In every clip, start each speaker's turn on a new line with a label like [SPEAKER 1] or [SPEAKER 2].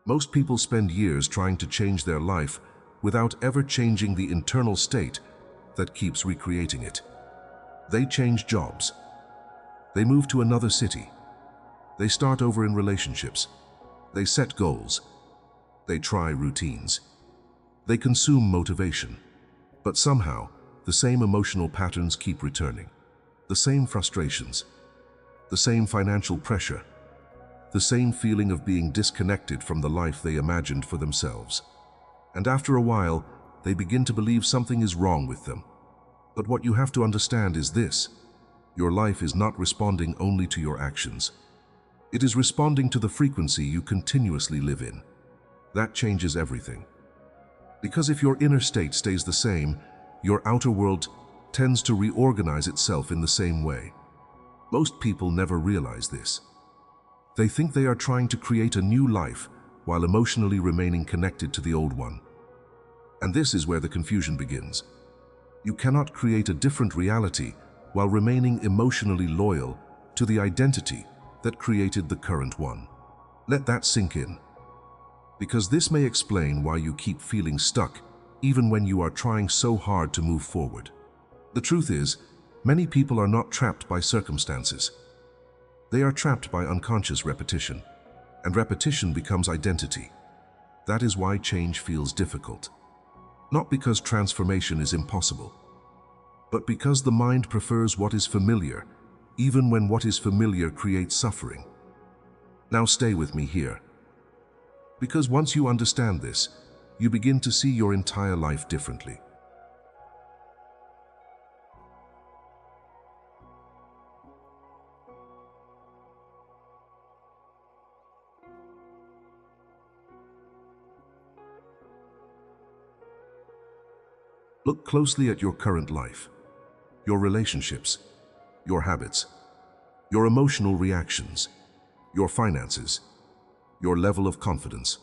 [SPEAKER 1] Most people spend years trying to change their life without ever changing the internal state that keeps recreating it. They change jobs. They move to another city. They start over in relationships. They set goals. They try routines. They consume motivation. But somehow, the same emotional patterns keep returning. The same frustrations. The same financial pressure. The same feeling of being disconnected from the life they imagined for themselves. And after a while, they begin to believe something is wrong with them. But what you have to understand is this: your life is not responding only to your actions. It is responding to the frequency you continuously live in. That changes everything. Because if your inner state stays the same, your outer world tends to reorganize itself in the same way. Most people never realize this. They think they are trying to create a new life while emotionally remaining connected to the old one. And this is where the confusion begins. You cannot create a different reality while remaining emotionally loyal to the identity that created the current one. Let that sink in. Because this may explain why you keep feeling stuck even when you are trying so hard to move forward. The truth is, many people are not trapped by circumstances. They are trapped by unconscious repetition, and repetition becomes identity. That is why change feels difficult. Not because transformation is impossible, but because the mind prefers what is familiar, even when what is familiar creates suffering. Now stay with me here. Because once you understand this, you begin to see your entire life differently. Look closely at your current life, your relationships, your habits, your emotional reactions, your finances, your level of confidence,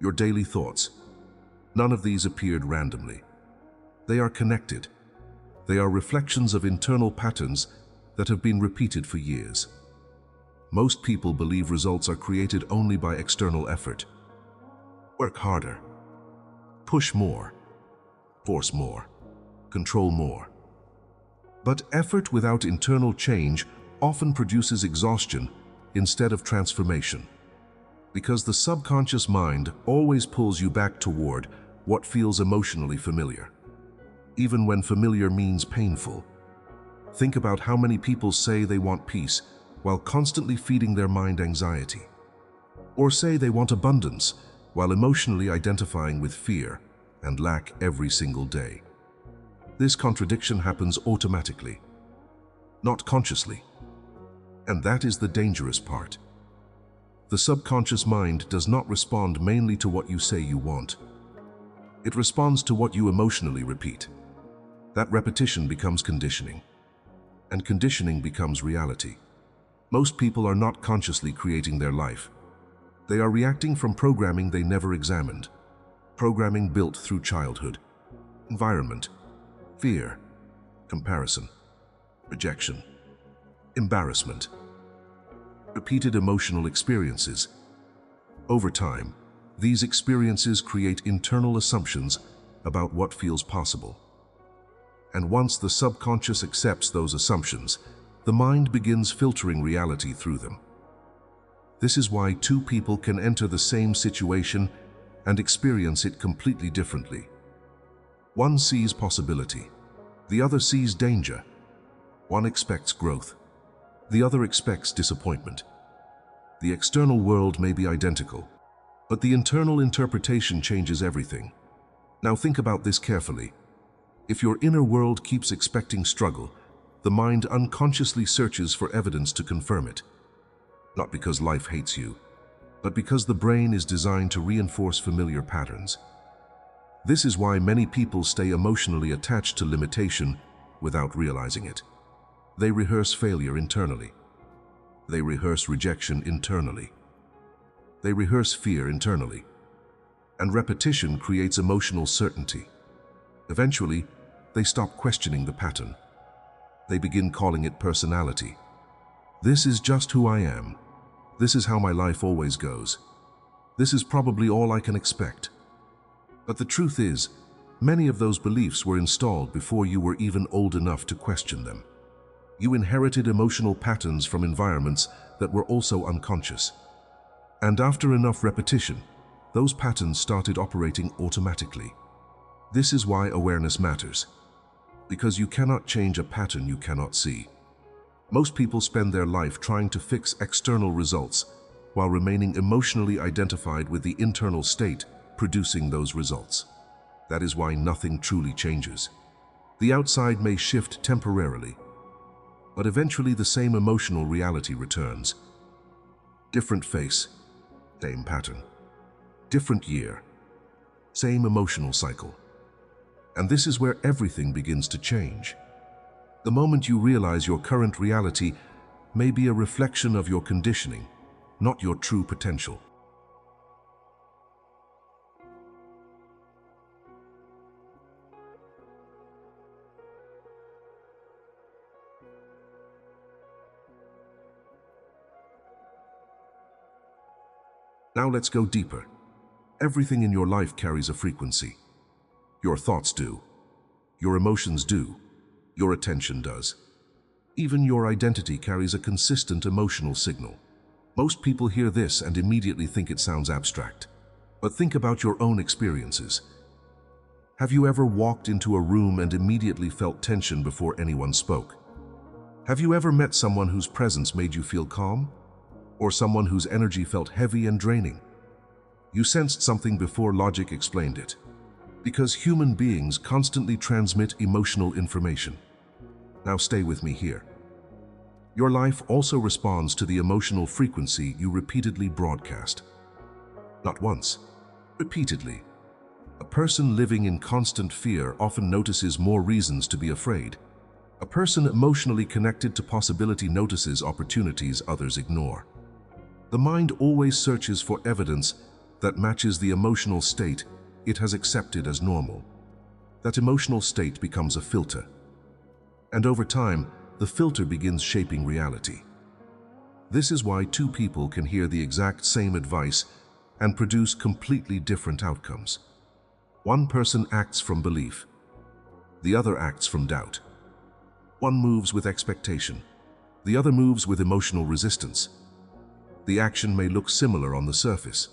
[SPEAKER 1] your daily thoughts. None of these appeared randomly. They are connected. They are reflections of internal patterns that have been repeated for years. Most people believe results are created only by external effort. Work harder, push more, force more, control more. But effort without internal change often produces exhaustion instead of transformation. Because the subconscious mind always pulls you back toward what feels emotionally familiar, even when familiar means painful. Think about how many people say they want peace while constantly feeding their mind anxiety, or say they want abundance while emotionally identifying with fear and lack every single day. This contradiction happens automatically, not consciously. And that is the dangerous part. The subconscious mind does not respond mainly to what you say you want. It responds to what you emotionally repeat. That repetition becomes conditioning, and conditioning becomes reality. Most people are not consciously creating their life. They are reacting from programming they never examined. Programming built through childhood, environment, fear, comparison, rejection, embarrassment, repeated emotional experiences. Over time, these experiences create internal assumptions about what feels possible. And once the subconscious accepts those assumptions, the mind begins filtering reality through them. This is why two people can enter the same situation and experience it completely differently. One sees possibility, the other sees danger. One expects growth, the other expects disappointment. The external world may be identical, but the internal interpretation changes everything. Now think about this carefully. If your inner world keeps expecting struggle, the mind unconsciously searches for evidence to confirm it. Not because life hates you, but because the brain is designed to reinforce familiar patterns. This is why many people stay emotionally attached to limitation without realizing it. They rehearse failure internally. They rehearse rejection internally. They rehearse fear internally. And repetition creates emotional certainty. Eventually, they stop questioning the pattern. They begin calling it personality. This is just who I am. This is how my life always goes. This is probably all I can expect. But the truth is, many of those beliefs were installed before you were even old enough to question them. You inherited emotional patterns from environments that were also unconscious. And after enough repetition, those patterns started operating automatically. This is why awareness matters. Because you cannot change a pattern you cannot see. Most people spend their life trying to fix external results while remaining emotionally identified with the internal state producing those results. That is why nothing truly changes. The outside may shift temporarily, but eventually the same emotional reality returns. Different face, same pattern. Different year, same emotional cycle. And this is where everything begins to change. The moment you realize your current reality may be a reflection of your conditioning, not your true potential. Now let's go deeper. Everything in your life carries a frequency. Your thoughts do. Your emotions do. Your attention does. Even your identity carries a consistent emotional signal. Most people hear this and immediately think it sounds abstract. But think about your own experiences. Have you ever walked into a room and immediately felt tension before anyone spoke? Have you ever met someone whose presence made you feel calm? Or someone whose energy felt heavy and draining? You sensed something before logic explained it. Because human beings constantly transmit emotional information. Now stay with me here. Your life also responds to the emotional frequency you repeatedly broadcast. Not once, repeatedly. A person living in constant fear often notices more reasons to be afraid. A person emotionally connected to possibility notices opportunities others ignore. The mind always searches for evidence that matches the emotional state it has accepted as normal. That emotional state becomes a filter. And over time, the filter begins shaping reality. This is why two people can hear the exact same advice and produce completely different outcomes. One person acts from belief. The other acts from doubt. One moves with expectation. The other moves with emotional resistance. The action may look similar on the surface,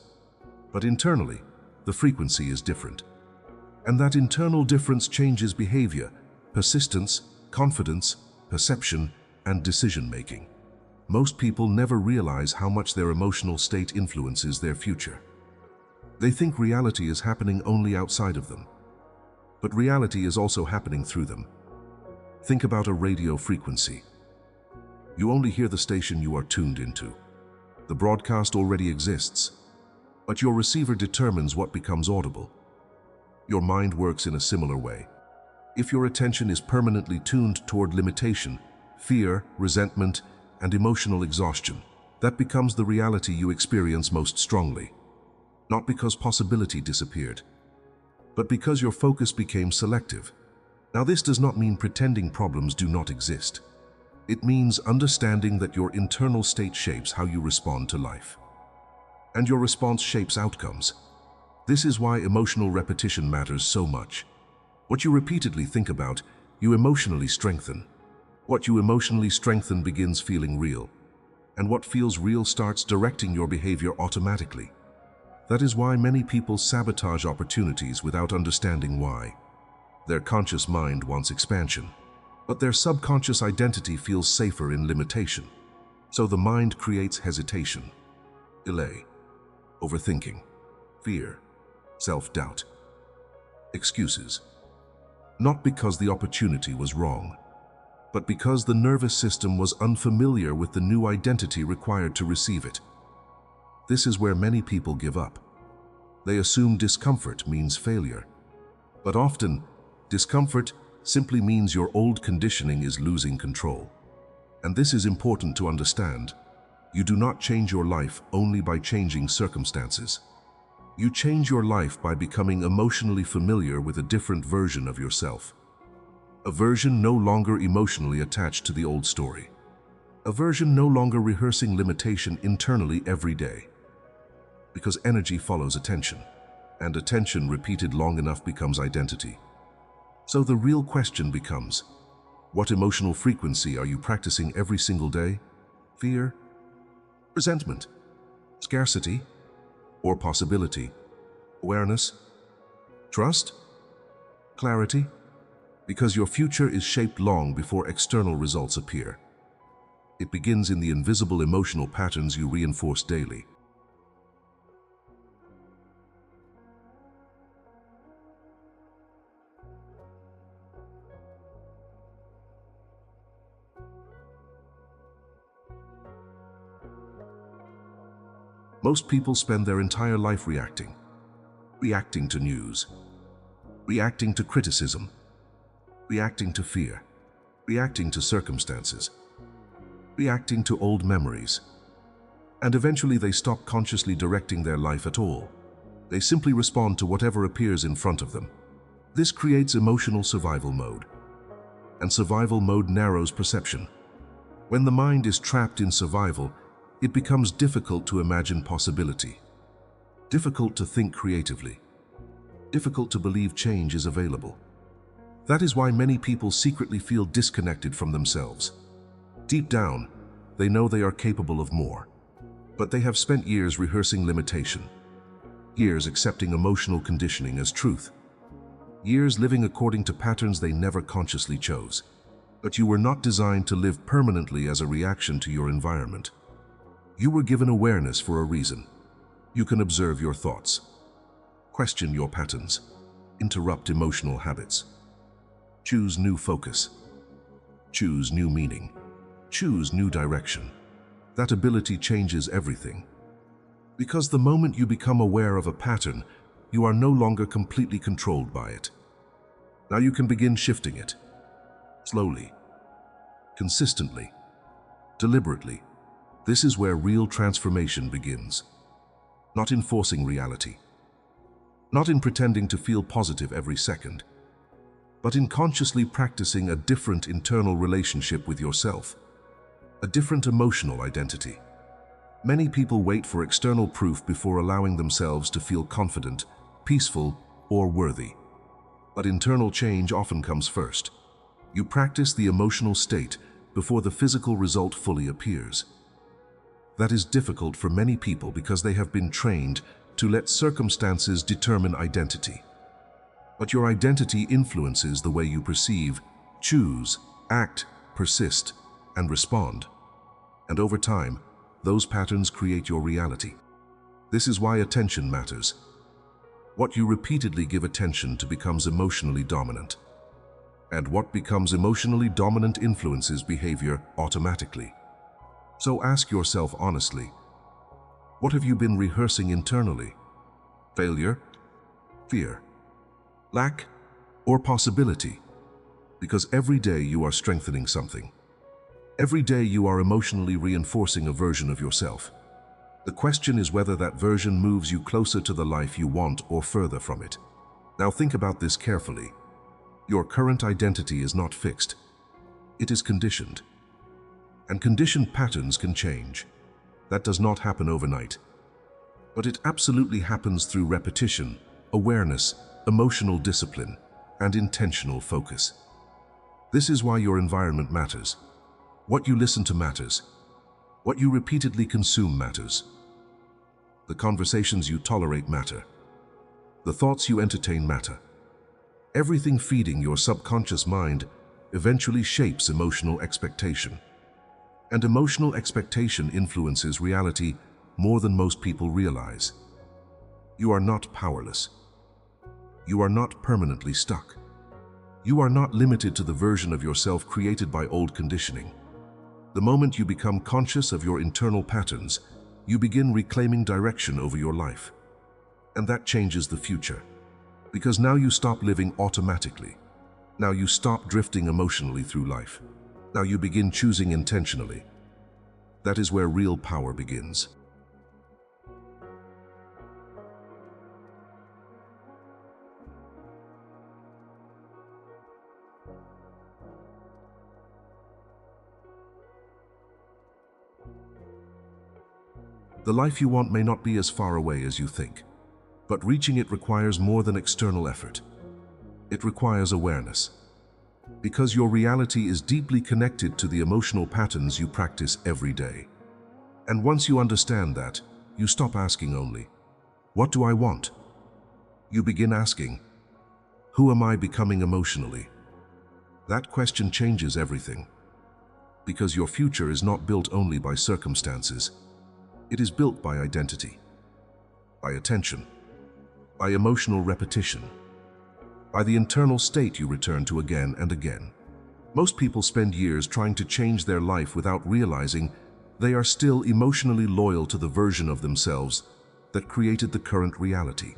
[SPEAKER 1] but internally, the frequency is different. And that internal difference changes behavior, persistence, confidence, perception, and decision-making. Most people never realize how much their emotional state influences their future. They think reality is happening only outside of them. But reality is also happening through them. Think about a radio frequency. You only hear the station you are tuned into. The broadcast already exists, but your receiver determines what becomes audible. Your mind works in a similar way. If your attention is permanently tuned toward limitation, fear, resentment, and emotional exhaustion, that becomes the reality you experience most strongly. Not because possibility disappeared, but because your focus became selective. Now, this does not mean pretending problems do not exist. It means understanding that your internal state shapes how you respond to life. And your response shapes outcomes. This is why emotional repetition matters so much. What you repeatedly think about, you emotionally strengthen. What you emotionally strengthen begins feeling real. And what feels real starts directing your behavior automatically. That is why many people sabotage opportunities without understanding why. Their conscious mind wants expansion, but their subconscious identity feels safer in limitation. So the mind creates hesitation, delay, overthinking, fear, self-doubt, excuses. Not because the opportunity was wrong, but because the nervous system was unfamiliar with the new identity required to receive it. This is where many people give up. They assume discomfort means failure. But often, discomfort simply means your old conditioning is losing control. And this is important to understand. You do not change your life only by changing circumstances. You change your life by becoming emotionally familiar with a different version of yourself. A version no longer emotionally attached to the old story. A version no longer rehearsing limitation internally every day. Because energy follows attention, and attention repeated long enough becomes identity. So the real question becomes, what emotional frequency are you practicing every single day? Fear? Resentment? Scarcity? Or possibility? Awareness? Trust? Clarity? Because your future is shaped long before external results appear. It begins in the invisible emotional patterns you reinforce daily. Most people spend their entire life reacting to news, reacting to criticism, reacting to fear, reacting to circumstances, reacting to old memories. And eventually they stop consciously directing their life at all. They simply respond to whatever appears in front of them. This creates emotional survival mode. And survival mode narrows perception. When the mind is trapped in survival, it becomes difficult to imagine possibility, difficult to think creatively, difficult to believe change is available. That is why many people secretly feel disconnected from themselves. Deep down, they know they are capable of more, but they have spent years rehearsing limitation, years accepting emotional conditioning as truth, years living according to patterns they never consciously chose. But you were not designed to live permanently as a reaction to your environment. You were given awareness for a reason. You can observe your thoughts, question your patterns, interrupt emotional habits, choose new focus, choose new meaning, choose new direction. That ability changes everything. Because the moment you become aware of a pattern, you are no longer completely controlled by it. Now you can begin shifting it, slowly, consistently, deliberately. This is where real transformation begins. Not in forcing reality, not in pretending to feel positive every second, but in consciously practicing a different internal relationship with yourself, a different emotional identity. Many people wait for external proof before allowing themselves to feel confident, peaceful, or worthy. But internal change often comes first. You practice the emotional state before the physical result fully appears. That is difficult for many people because they have been trained to let circumstances determine identity. But your identity influences the way you perceive, choose, act, persist, and respond. And over time, those patterns create your reality. This is why attention matters. What you repeatedly give attention to becomes emotionally dominant. And what becomes emotionally dominant influences behavior automatically. So ask yourself honestly, what have you been rehearsing internally? Failure, fear, lack, or possibility? Because every day you are strengthening something. Every day you are emotionally reinforcing a version of yourself. The question is whether that version moves you closer to the life you want or further from it. Now think about this carefully. Your current identity is not fixed. It is conditioned. And conditioned patterns can change. That does not happen overnight. But it absolutely happens through repetition, awareness, emotional discipline, and intentional focus. This is why your environment matters. What you listen to matters. What you repeatedly consume matters. The conversations you tolerate matter. The thoughts you entertain matter. Everything feeding your subconscious mind eventually shapes emotional expectation. And emotional expectation influences reality more than most people realize. You are not powerless. You are not permanently stuck. You are not limited to the version of yourself created by old conditioning. The moment you become conscious of your internal patterns, you begin reclaiming direction over your life. And that changes the future. Because now you stop living automatically. Now you stop drifting emotionally through life. Now you begin choosing intentionally. That is where real power begins. The life you want may not be as far away as you think, but reaching it requires more than external effort. It requires awareness, because your reality is deeply connected to the emotional patterns you practice every day. And once you understand that, you stop asking only, "What do I want?" You begin asking, "Who am I becoming emotionally?" That question changes everything, because your future is not built only by circumstances. It is built by identity, by attention, by emotional repetition, by the internal state you return to again and again. Most people spend years trying to change their life without realizing they are still emotionally loyal to the version of themselves that created the current reality.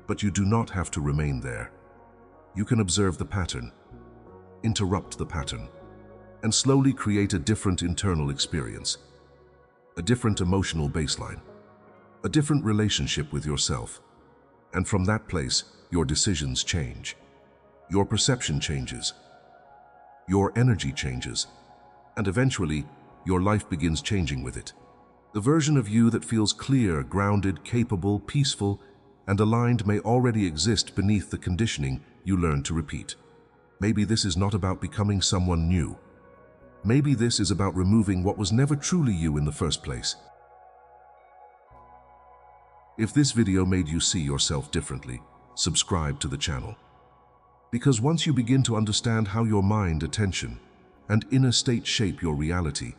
[SPEAKER 1] But you do not have to remain there. You can observe the pattern, interrupt the pattern, and slowly create a different internal experience, a different emotional baseline, a different relationship with yourself. And from that place, your decisions change. Your perception changes. Your energy changes. And eventually, your life begins changing with it. The version of you that feels clear, grounded, capable, peaceful, and aligned may already exist beneath the conditioning you learned to repeat. Maybe this is not about becoming someone new. Maybe this is about removing what was never truly you in the first place. If this video made you see yourself differently, subscribe to the channel. Because once you begin to understand how your mind, attention, and inner state shape your reality,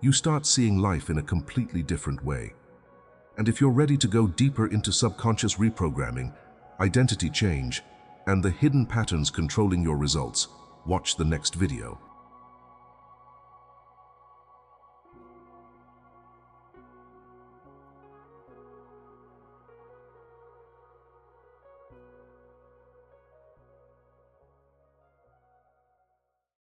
[SPEAKER 1] you start seeing life in a completely different way. And if you're ready to go deeper into subconscious reprogramming, identity change, and the hidden patterns controlling your results, watch the next video.